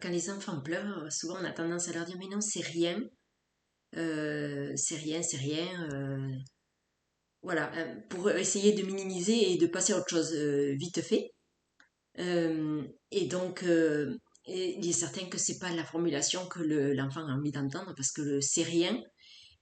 Quand les enfants pleurent, souvent on a tendance à leur dire mais non, c'est rien, c'est rien. Voilà, pour essayer de minimiser et de passer à autre chose vite fait. Euh, et donc, il est certain que c'est pas la formulation que l'enfant a envie d'entendre parce que le c'est rien,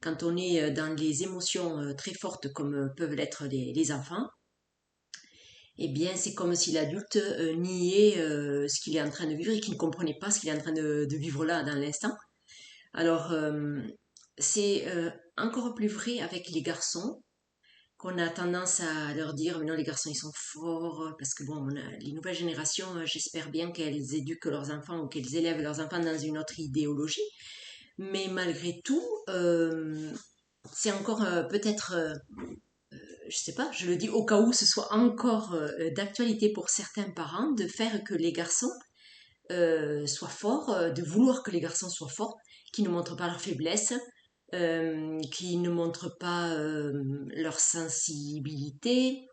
quand on est dans les émotions très fortes comme peuvent l'être les enfants, eh bien, c'est comme si l'adulte niait ce qu'il est en train de vivre et qu'il ne comprenait pas ce qu'il est en train de vivre là dans l'instant. Alors, c'est encore plus vrai avec les garçons, qu'on a tendance à leur dire, mais non, les garçons, ils sont forts, parce que bon, les nouvelles générations, j'espère bien qu'elles éduquent leurs enfants ou qu'elles élèvent leurs enfants dans une autre idéologie, mais malgré tout, c'est encore peut-être, je sais pas, je le dis au cas où ce soit encore d'actualité pour certains parents, de faire que les garçons soient forts, de vouloir que les garçons soient forts, qui ne montrent pas leur faiblesse, qui ne montrent pas leur sensibilité,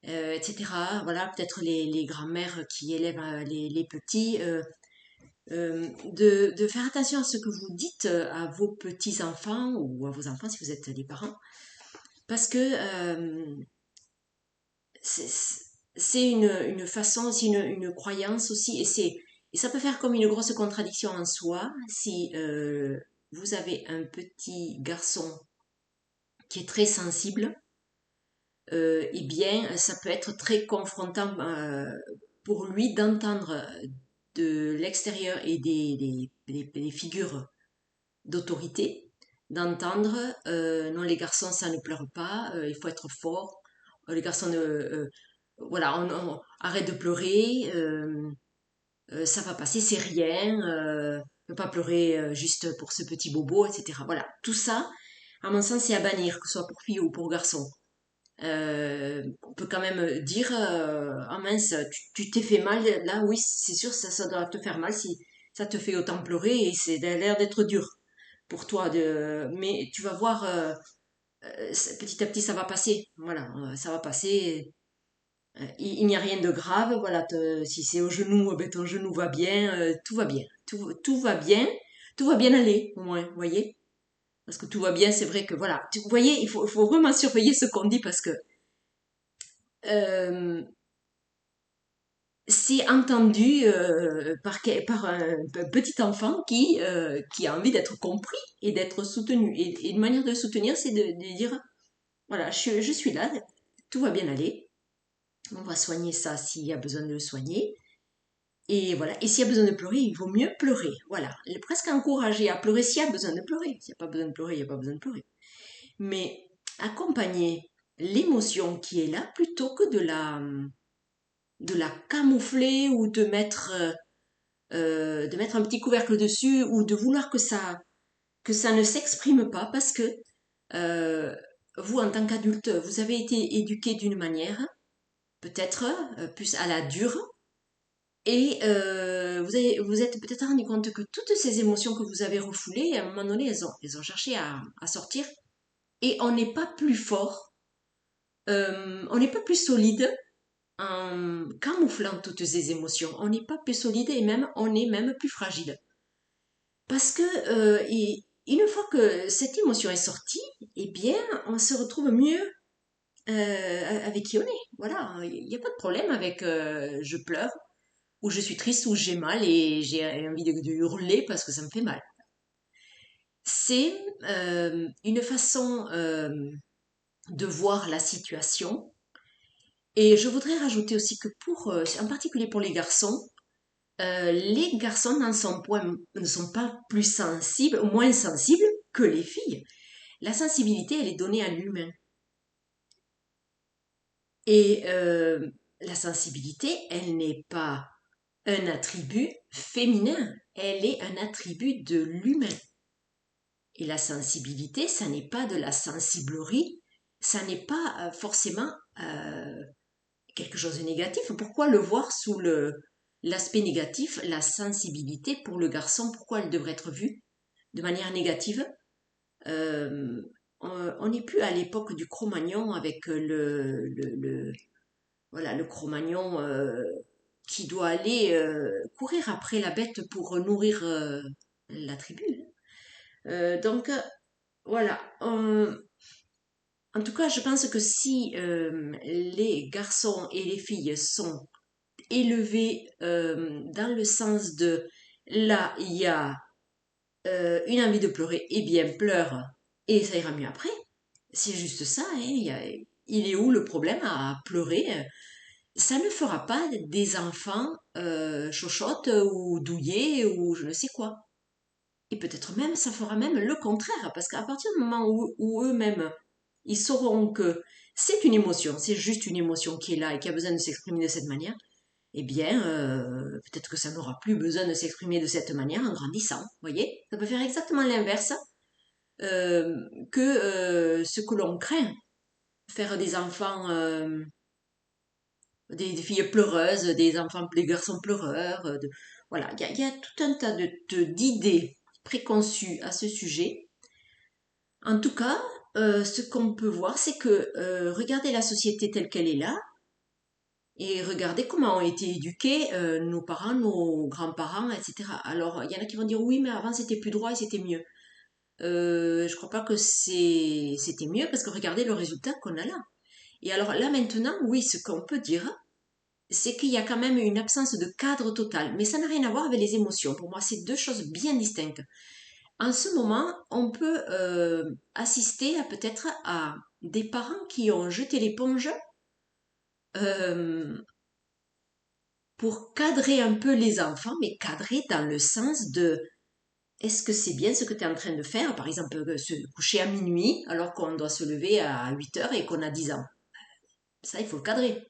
etc. Voilà, peut-être les grands-mères qui élèvent les petits, de faire attention à ce que vous dites à vos petits-enfants ou à vos enfants si vous êtes des parents, parce que c'est c'est une façon, c'est une croyance aussi, et ça peut faire comme une grosse contradiction en soi si vous avez un petit garçon qui est très sensible, eh bien, ça peut être très confrontant pour lui d'entendre de l'extérieur et des figures d'autorité, d'entendre non, les garçons, ça ne pleure pas, il faut être fort, les garçons, voilà, arrête de pleurer, ça va passer, c'est rien, ne pas pleurer juste pour ce petit bobo, etc. Voilà, tout ça, à mon sens, c'est à bannir, que ce soit pour fille ou pour garçon. On peut quand même dire ah mince, tu t'es fait mal là, oui, c'est sûr, ça doit te faire mal si ça te fait autant pleurer et c'est a l'air d'être dur pour toi mais tu vas voir petit à petit ça va passer, voilà, ça va passer. Il n'y a rien de grave, voilà, si c'est au genou, ben ton genou va bien, tout va bien, tout va bien, tout va bien aller au moins, vous voyez, parce que tout va bien, c'est vrai que voilà, vous voyez, il faut vraiment surveiller ce qu'on dit parce que euh, c'est entendu par un petit enfant qui a envie d'être compris et d'être soutenu. Et une manière de le soutenir, c'est de dire, voilà, je suis là, tout va bien aller, on va soigner ça s'il y a besoin de le soigner. Et voilà, et s'il y a besoin de pleurer, il vaut mieux pleurer. Voilà, il est presque encouragé à pleurer s'il y a besoin de pleurer. S'il n'y a pas besoin de pleurer, il n'y a pas besoin de pleurer. Mais accompagner l'émotion qui est là plutôt que de la camoufler ou de mettre un petit couvercle dessus ou de vouloir que ça ne s'exprime pas parce que euh, vous, en tant qu'adulte, vous avez été éduqué d'une manière, peut-être plus à la dure, et vous êtes peut-être rendu compte que toutes ces émotions que vous avez refoulées, à un moment donné, elles ont cherché à sortir, et on n'est pas plus fort, on n'est pas plus solide en camouflant toutes ces émotions. On n'est pas plus solide et même on est même plus fragile. Parce que une fois que cette émotion est sortie, eh bien, on se retrouve mieux avec qui on est. Voilà, il n'y a pas de problème avec je pleure, ou je suis triste, ou j'ai mal et j'ai envie de hurler parce que ça me fait mal. C'est une façon de voir la situation. Et je voudrais rajouter aussi que en particulier pour les garçons ne sont pas plus sensibles, ou moins sensibles que les filles. La sensibilité, elle est donnée à l'humain. Et la sensibilité, elle n'est pas un attribut féminin, elle est un attribut de l'humain. Et la sensibilité, ça n'est pas de la sensiblerie, ça n'est pas forcément quelque chose de négatif. Pourquoi le voir sous l'aspect négatif, la sensibilité pour le garçon, pourquoi elle devrait être vue de manière négative? Euh, on n'est plus à l'époque du Cro-Magnon avec voilà, le Cro-Magnon qui doit aller courir après la bête pour nourrir la tribu. Donc voilà. En tout cas, je pense que si les garçons et les filles sont élevés dans le sens de là, il y a une envie de pleurer, eh bien pleure et ça ira mieux après. C'est juste ça, hein, il est où le problème à pleurer? Ça ne fera pas des enfants chochottes ou douillés ou je ne sais quoi. Et peut-être même, ça fera même le contraire, parce qu'à partir du moment où eux-mêmes, ils sauront que c'est une émotion, c'est juste une émotion qui est là et qui a besoin de s'exprimer de cette manière, eh bien, peut-être que ça n'aura plus besoin de s'exprimer de cette manière en grandissant. Vous voyez? Ça peut faire exactement l'inverse que ce que l'on craint. Faire des enfants, des filles pleureuses, des enfants, des garçons pleureurs. Voilà, il y a tout un tas d'idées préconçues à ce sujet. En tout cas, ce qu'on peut voir, c'est que regardez la société telle qu'elle est là, et regardez comment ont été éduqués nos parents, nos grands-parents, etc. Alors, il y en a qui vont dire oui, mais avant c'était plus droit et c'était mieux. Je crois pas que c'était mieux parce que regardez le résultat qu'on a là. Et alors là maintenant, oui, ce qu'on peut dire, c'est qu'il y a quand même une absence de cadre total, mais ça n'a rien à voir avec les émotions. Pour moi, c'est deux choses bien distinctes. En ce moment, on peut assister à peut-être à des parents qui ont jeté l'éponge euh, pour cadrer un peu les enfants, mais cadrer dans le sens de est-ce que c'est bien ce que tu es en train de faire? Par exemple, se coucher à minuit alors qu'on doit se lever à 8 heures et qu'on a 10 ans. Ça, il faut le cadrer.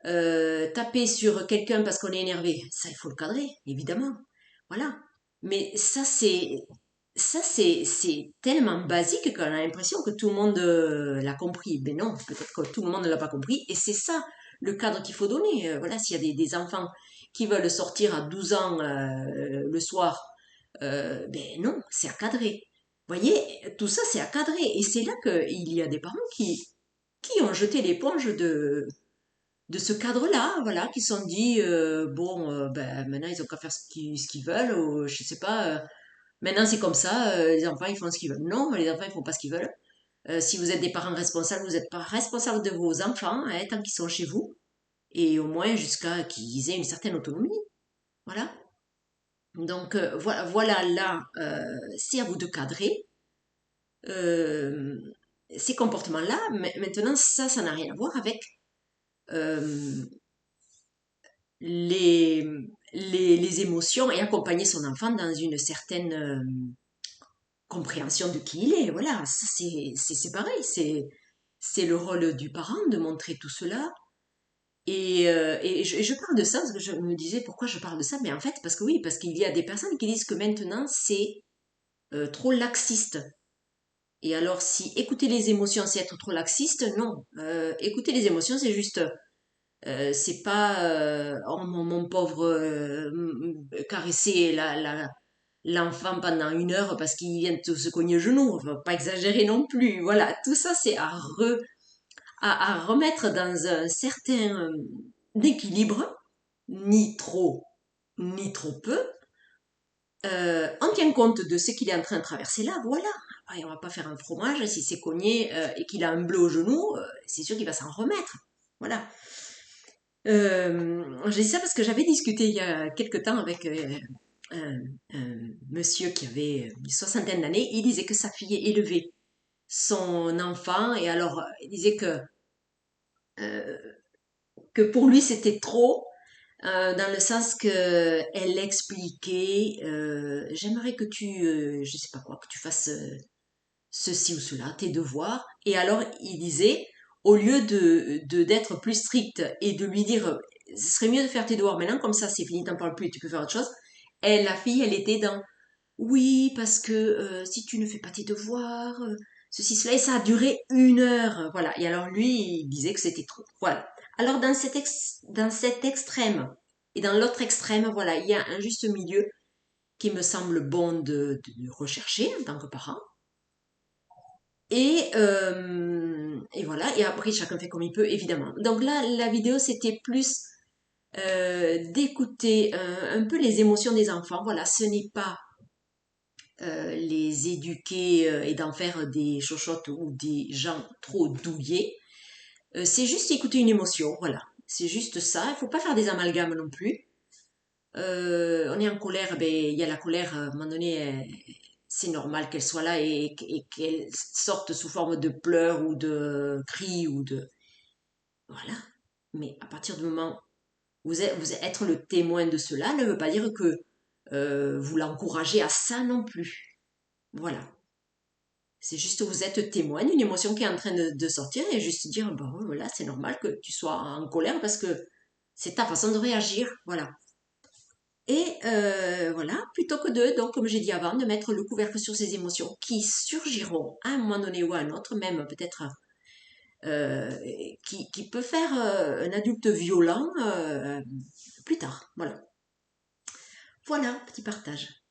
Taper sur quelqu'un parce qu'on est énervé, ça, il faut le cadrer, évidemment. Voilà. Mais ça, c'est tellement basique qu'on a l'impression que tout le monde l'a compris. Mais non, peut-être que tout le monde ne l'a pas compris. Et c'est ça le cadre qu'il faut donner. Voilà, s'il y a des enfants qui veulent sortir à 12 ans le soir, ben non, c'est à cadrer. Vous voyez, tout ça, c'est à cadrer. Et c'est là qu'il y a des parents qui ont jeté l'éponge de ce cadre-là, voilà, qui se sont dit, bon, ben, maintenant, ils ont qu'à faire ce qu'ils veulent, ou je sais pas, maintenant, c'est comme ça, les enfants, ils font ce qu'ils veulent. Non, les enfants, ils font pas ce qu'ils veulent. Si vous êtes des parents responsables, vous n'êtes pas responsables de vos enfants, hein, tant qu'ils sont chez vous, et au moins jusqu'à qu'ils aient une certaine autonomie. Voilà. Donc, voilà, là, c'est à vous de cadrer euh, ces comportements-là. Mais maintenant, ça n'a rien à voir avec euh, les, les émotions et accompagner son enfant dans une certaine compréhension de qui il est. Voilà, ça, c'est pareil, c'est le rôle du parent de montrer tout cela. Et je parle de ça parce que je me disais pourquoi je parle de ça, mais en fait parce que oui, parce qu'il y a des personnes qui disent que maintenant c'est trop laxiste. Et alors si écouter les émotions c'est être trop laxiste, non. Écouter les émotions c'est juste c'est pas oh mon pauvre caresser l'enfant pendant 1 heure parce qu'il vient de se cogner le genou. Faut pas exagérer non plus. Voilà, tout ça c'est à remettre dans un certain équilibre, ni trop ni trop peu. On tient compte de ce qu'il est en train de traverser là, voilà. Après, on va pas faire un fromage si c'est cogné et qu'il a un bleu au genou, c'est sûr qu'il va s'en remettre. Voilà. J'ai dit ça parce que j'avais discuté il y a quelque temps avec un, un monsieur qui avait une soixantaine d'années. Il disait que sa fille élevait son enfant et alors il disait euh, que pour lui c'était trop dans le sens que elle expliquait j'aimerais que tu je sais pas quoi que tu fasses ceci ou cela tes devoirs et alors il disait au lieu d'être plus strict et de lui dire ce serait mieux de faire tes devoirs maintenant comme ça c'est fini t'en parles plus et tu peux faire autre chose elle la fille elle était dans oui parce que si tu ne fais pas tes devoirs ceci cela et ça a duré 1 heure voilà et alors lui il disait que c'était trop voilà alors dans cet extrême et dans l'autre extrême voilà il y a un juste milieu qui me semble bon de rechercher en tant que parent et voilà, et après chacun fait comme il peut, évidemment. Donc là, la vidéo, c'était plus d'écouter un peu les émotions des enfants. Voilà, ce n'est pas les éduquer et d'en faire des chochottes ou des gens trop douillés. C'est juste écouter une émotion, voilà. C'est juste ça. Il faut pas faire des amalgames non plus. On est en colère, ben il y a la colère. À un moment donné, c'est normal qu'elle soit là et qu'elle sorte sous forme de pleurs ou de cris ou de voilà. Mais à partir du moment où vous être le témoin de cela ne veut pas dire que vous l'encouragez à ça non plus. Voilà. C'est juste que vous êtes témoin d'une émotion qui est en train de sortir et juste dire, bon voilà, c'est normal que tu sois en colère parce que c'est ta façon de réagir. Voilà. Et voilà, plutôt que de, donc comme j'ai dit avant, de mettre le couvercle sur ces émotions qui surgiront à un moment donné ou à un autre, même peut-être euh, qui peut faire un adulte violent plus tard. Voilà. Voilà, petit partage.